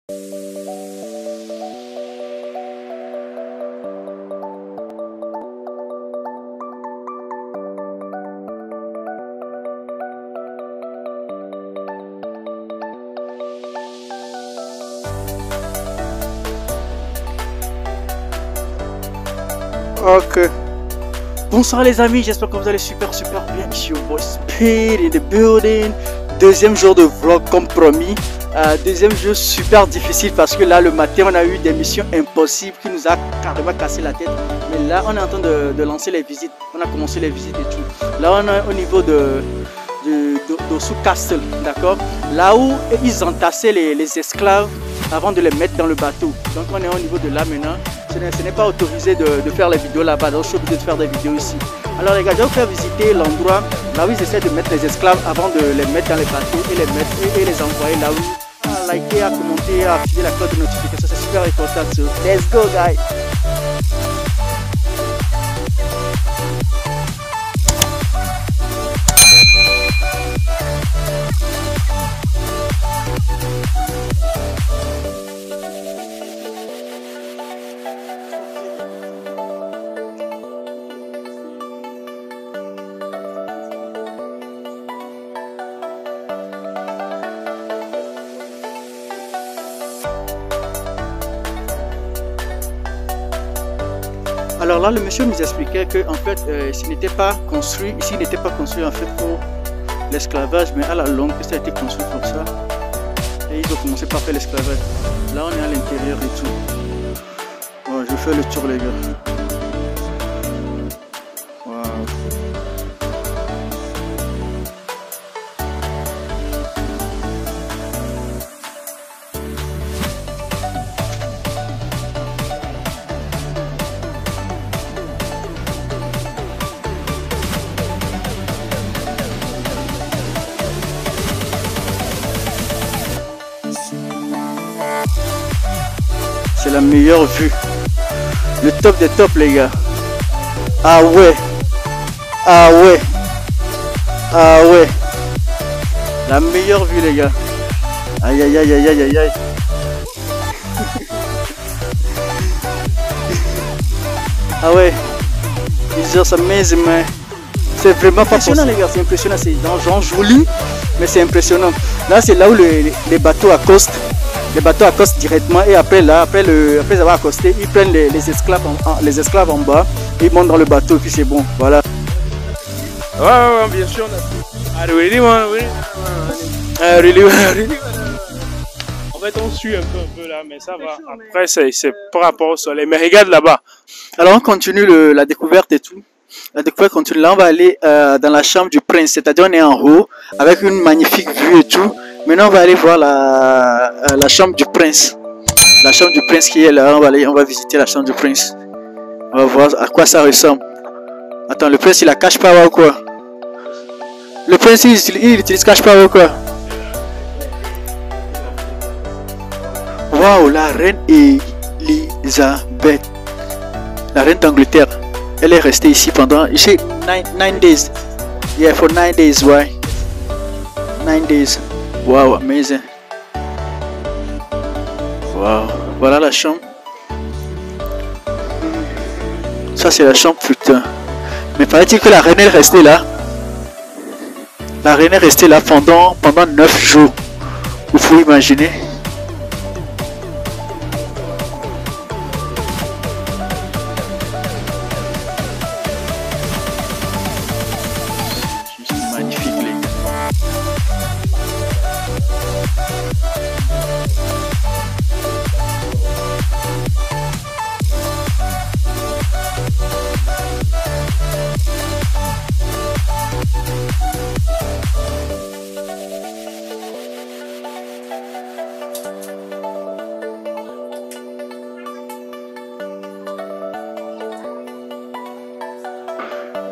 Ok. Bonsoir les amis, j'espère que vous allez super bien. Ici au boy Speed in the building. Deuxième jour de vlog comme promis. Deuxième jour super difficile parce que là le matin on a eu des missions impossibles qui nous a carrément cassé la tête. Mais là on est en train de lancer les visites. On a commencé les visites et tout. Là on est au niveau de sous Castle, d'accord. Là où ils entassaient les esclaves avant de les mettre dans le bateau. Donc on est au niveau de là maintenant. Ce n'est pas autorisé de faire les vidéos là-bas, donc je suis obligé de faire des vidéos ici. Alors les gars, je vais vous faire visiter l'endroit là où ils essaient de mettre les esclaves avant de les mettre dans les bateaux et les envoyer là où. À liker, à commenter, à activer la cloche de notification, c'est super important. So, let's go guys! Alors là, le monsieur nous expliquait que en fait, ici n'était pas construit en fait pour l'esclavage, mais à la longue, ça a été construit pour ça. Et ils ont commencé par faire l'esclavage. Là, on est à l'intérieur et tout. Bon, je fais le tour, les gars. C'est la meilleure vue. Le top des tops, les gars. Ah ouais. Ah ouais. Ah ouais. La meilleure vue, les gars. Aïe aïe aïe aïe aïe aïe aïe. Ah ouais. It's just amazing, man. C'est vraiment impressionnant, les gars. C'est impressionnant. C'est dans genre joli, mais c'est impressionnant. Là, c'est là où les bateaux accostent. Les bateaux accostent directement et après avoir accosté, ils prennent les esclaves en bas, ils montent dans le bateau et puis c'est bon, voilà. Ouais, bien sûr. En fait, on suit un peu là, mais ça va. Après, c'est par rapport au soleil. Mais regarde là-bas. Alors, on continue la découverte et tout. La découverte continue. Là, on va aller dans la chambre du prince, c'est-à-dire on est en haut avec une magnifique vue et tout. Maintenant, on va aller voir la chambre du prince. La chambre du prince qui est là. On va visiter la chambre du prince. On va voir à quoi ça ressemble. Attends, le prince, il la cache pas ou quoi? Le prince, il utilise cache pas ou quoi? Waouh, la reine Elisabeth. La reine d'Angleterre. Elle est restée ici pendant 9 days. Yeah, for 9 days, why? 9 days. Wow, amazing. Wow, voilà la chambre. Ça c'est la chambre, putain. Mais paraît-il que la reine est restée là. La reine est restée là pendant 9 jours. Vous pouvez imaginer. Magnifique, les gars.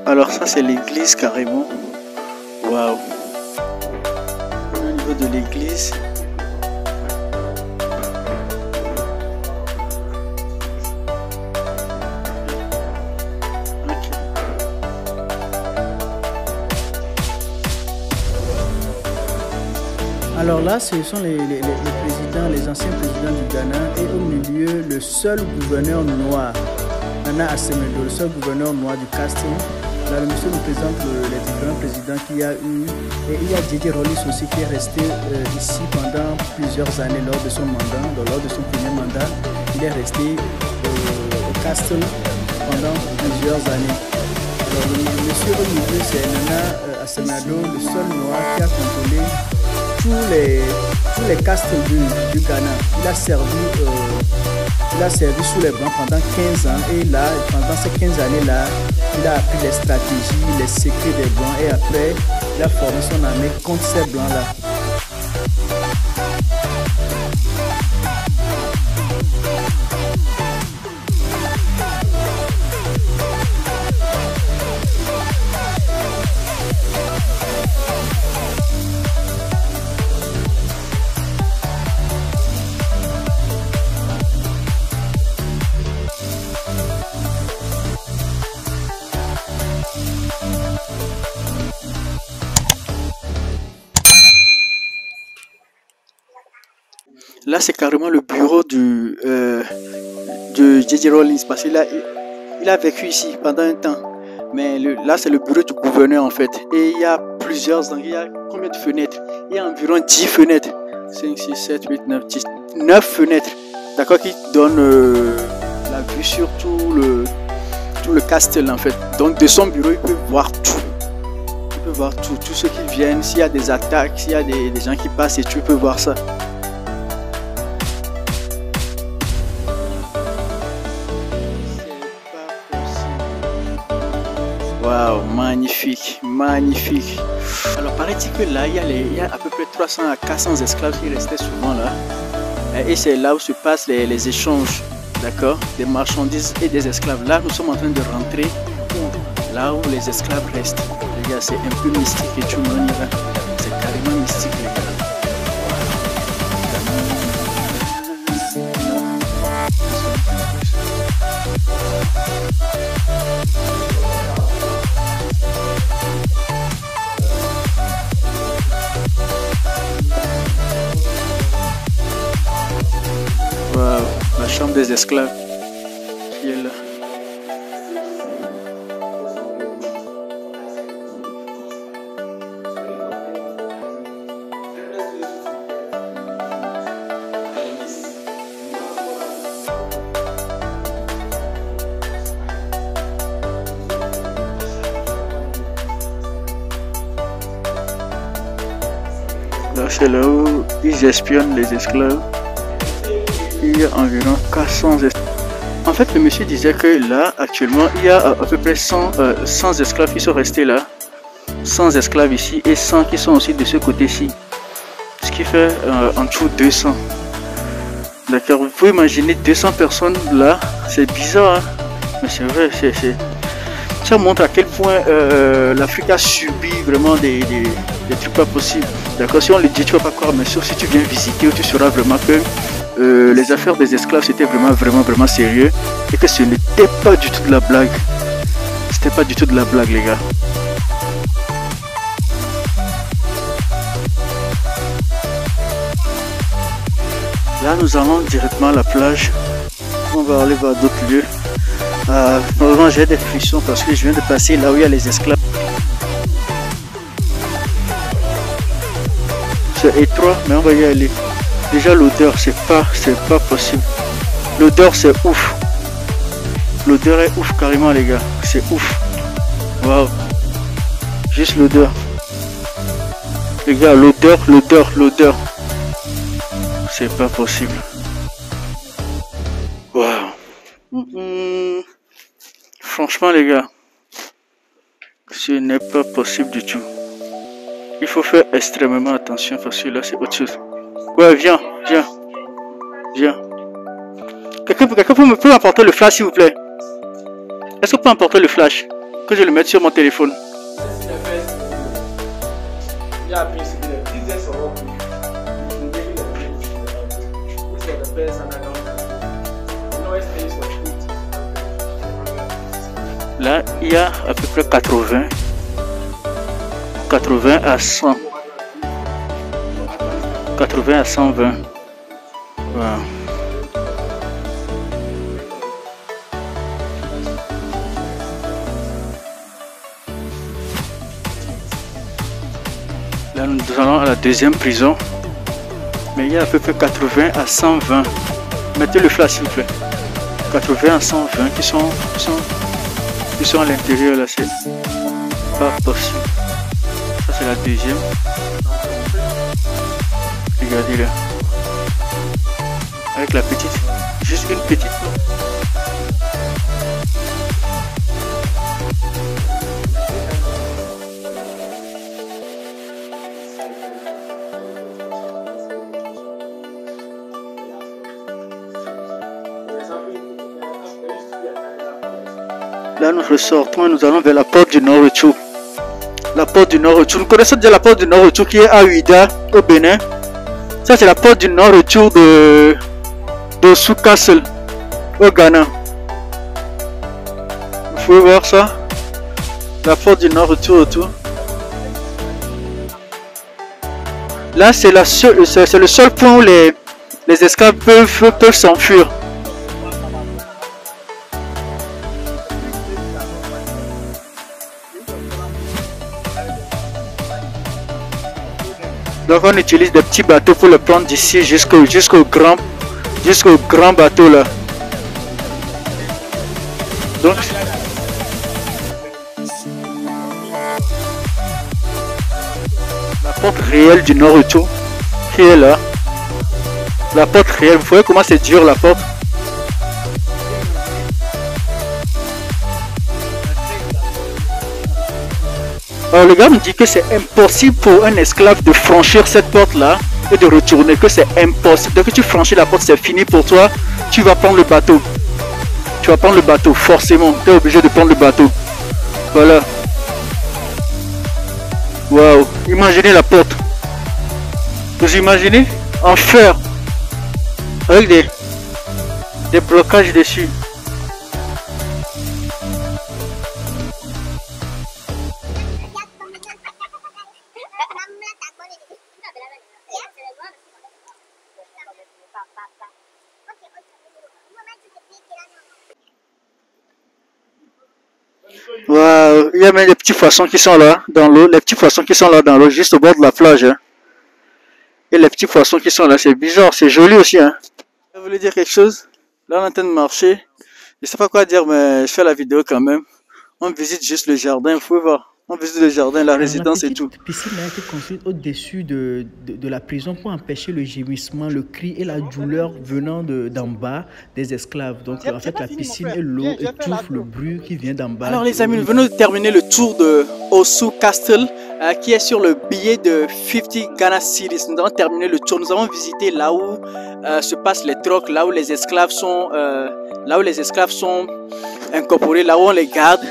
Alors ça c'est l'église carrément. Waouh. Au niveau de l'église. Alors là, ce sont les présidents, les anciens présidents du Ghana, et au milieu, le seul gouverneur noir, Nana Assemedo, le seul gouverneur noir du casting. Là, le monsieur nous présente les différents présidents qu'il y a eu. Et il y a J.J. Rawlings aussi qui est resté ici pendant plusieurs années lors de son mandat. Donc, lors de son premier mandat, il est resté au castle pendant plusieurs années. Alors, le monsieur au milieu, c'est Nana Assemedo, le seul noir qui a contrôlé tous les castes du Ghana. Il a servi sous les Blancs pendant 15 ans et là, pendant ces 15 années-là, il a appris les stratégies, les secrets des Blancs et après, il a formé son armée contre ces Blancs-là. Là, c'est carrément le bureau de J.J. Rawlings parce qu'il a vécu ici pendant un temps. Mais là, c'est le bureau du gouverneur en fait. Et il y a plusieurs angles. Il y a combien de fenêtres? Il y a environ 10 fenêtres. 5, 6, 7, 8, 9, 10, 9 fenêtres. D'accord, qui donnent la vue sur tout le castle en fait. Donc, de son bureau, il peut voir tout. Il peut voir tout. Tous ceux qui viennent, s'il y a des attaques, s'il y a des gens qui passent et tu peux voir ça. Waouh, magnifique, magnifique. Alors, paraît-il que là, il y a à peu près 300 à 400 esclaves qui restaient souvent là. Et c'est là où se passent les échanges, d'accord, des marchandises et des esclaves. Là, nous sommes en train de rentrer là où les esclaves restent. Les gars, c'est un peu mystique et tout le monde y va. C'est carrément mystique, les gars. Wow, la chambre des esclaves qui est là. Là, c'est là où ils espionnent les esclaves. Il y a environ 400 esclaves. En fait, le monsieur disait que là, actuellement, il y a à peu près 100 esclaves qui sont restés là. 100 esclaves ici et 100 qui sont aussi de ce côté-ci. Ce qui fait en tout 200. D'accord, vous pouvez imaginer 200 personnes là. C'est bizarre, hein? Mais c'est vrai, ça montre à quel point l'Afrique a subi vraiment des trucs pas possibles. D'accord, si on le dit, tu vas pas croire, mais sauf si tu viens visiter, tu sauras vraiment que les affaires des esclaves c'était vraiment sérieux et que ce n'était pas du tout de la blague. C'était pas du tout de la blague, les gars. Là, nous allons directement à la plage. On va aller voir d'autres lieux. Normalement, j'ai des frissons parce que je viens de passer là où il y a les esclaves. C'est étroit, mais on va y aller. Déjà, l'odeur, c'est pas possible. L'odeur, c'est ouf. L'odeur est ouf, carrément, les gars. C'est ouf. Waouh. Juste l'odeur. Les gars, l'odeur. C'est pas possible. Waouh. Franchement, les gars, ce n'est pas possible du tout. Il faut faire extrêmement attention parce que là, c'est autre chose. Ouais, viens. Quelqu'un peut m'apporter le flash, s'il vous plaît? Est-ce qu'on peut m'apporter le flash? Que je le mette sur mon téléphone. Là, il y a à peu près 80 à 100. 80 à 120. Voilà. Là, nous allons à la deuxième prison. Mais il y a à peu près 80 à 120. Mettez le flash s'il vous plaît. 80 à 120 qui sont à l'intérieur là. C'est pas possible. Ça c'est la deuxième. Regardez là. Avec la petite. Juste une petite. Là nous ressortons et nous allons vers la porte du Nord-Retour. La porte du Nord-Retour. Nous connaissons déjà la porte du Nord-Retour qui est à Ouida, au Bénin. Ça c'est la porte du Nord-Retour de Osu Castle, au Ghana. Vous pouvez voir ça. La porte du Nord-Retour. Là c'est le seul point où les esclaves peuvent s'enfuir. Donc on utilise des petits bateaux pour le prendre d'ici jusqu'au grand bateau là. Donc la porte réelle du Nord-Retour qui est là. La porte réelle, vous voyez comment c'est dur la porte. Alors le gars me dit que c'est impossible pour un esclave de franchir cette porte là et de retourner, que c'est impossible. Dès que tu franchis la porte, c'est fini pour toi, tu vas prendre le bateau. Tu vas prendre le bateau, forcément, tu es obligé de prendre le bateau. Voilà. Waouh, imaginez la porte. Vous imaginez? En fer. Avec des blocages dessus. Wow, il y a même des petits poissons qui sont là dans l'eau, les petits poissons qui sont là dans l'eau, juste au bord de la plage. Hein. Et les petits poissons qui sont là, c'est bizarre, c'est joli aussi. Hein. Je voulais dire quelque chose. Là, on est en train de marcher. Je sais pas quoi dire, mais je fais la vidéo quand même. On visite juste le jardin, vous pouvez voir. On visite le jardin, la résidence et tout. La piscine a été construite au-dessus de la prison pour empêcher le gémissement, le cri et la douleur venant d'en bas des esclaves. Donc en fait la piscine et l'eau étouffent le bruit qui vient d'en bas. Alors les amis, nous venons de terminer le tour de Osu Castle qui est sur le billet de 50 Ghana Cedis. Nous avons terminé le tour. Nous avons visité là où se passent les trocs, là où les esclaves sont incorporés, là où on les garde.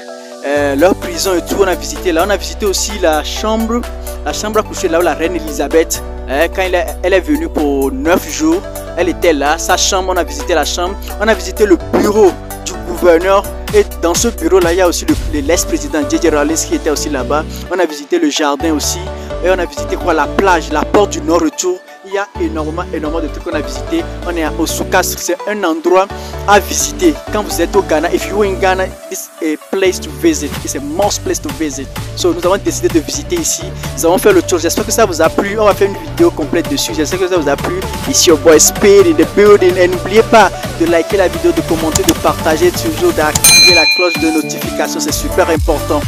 Leur prison et tout, on a visité là. On a visité aussi la chambre à coucher là où la reine Elisabeth, quand elle est venue pour 9 jours, elle était là, sa chambre, on a visité la chambre. On a visité le bureau du gouverneur et dans ce bureau là, il y a aussi l'ex-président J.J. Rawlings qui était aussi là-bas. On a visité le jardin aussi et on a visité quoi, la plage, la porte du Nord-Retour. Il y a énormément de trucs qu'on a visité. On est à Osu Castle, c'est un endroit à visiter. Quand vous êtes au Ghana, if you're in Ghana, it's a place to visit. It's a must place to visit. So nous avons décidé de visiter ici. Nous avons fait le tour. J'espère que ça vous a plu. On va faire une vidéo complète dessus. J'espère que ça vous a plu. Ici your boy Speed in the building. Et n'oubliez pas de liker la vidéo, de commenter, de partager, toujours d'activer la cloche de notification. C'est super important.